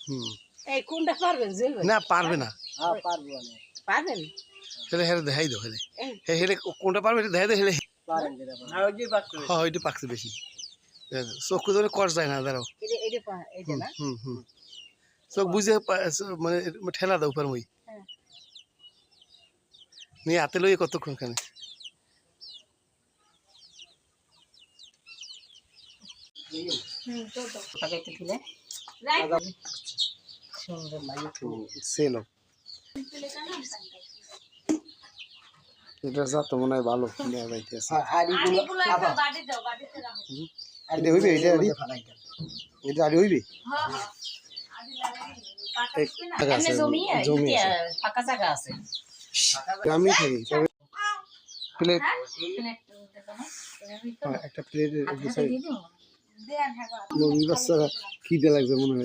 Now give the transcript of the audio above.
হুম এই কোনটা পারবেন জেল না পারবে না হ্যাঁ পারবো না পারবেন হেলে হেলে দেখাই দাও হেলে হেলে কোনটা পারবে এটা দেখাই দাও হেলে পারেন যেটা আর ওই যে পারতে হ্যাঁ ওইটা পাকছে বেশি চোখ ধরে কষ যায় না দাঁড়াও এটা না হুম হুম চোখ বুঝে মানে ঠেলা দাও উপর মই হ্যাঁ। নিয়ে হাতে লইয়ে কতক্ষণ খানে টাকাইতে দিলে সুন্দর লাগে সেলো এটা যা তো মনে হয় ভালো নেওয়া যাইতেছে আড়িগুলো আবার এটা হইবে এটা আড়ি এটা আড়ি হইবে এমনি জমি জমি আছে ফাঁকা জায়গা আছে গ্রামে থাকি তবে প্লেট প্লেট একটা প্লেটের দিয়ে দিও মুরগি বাচ্চারা খিদে লাগছে মনে হয়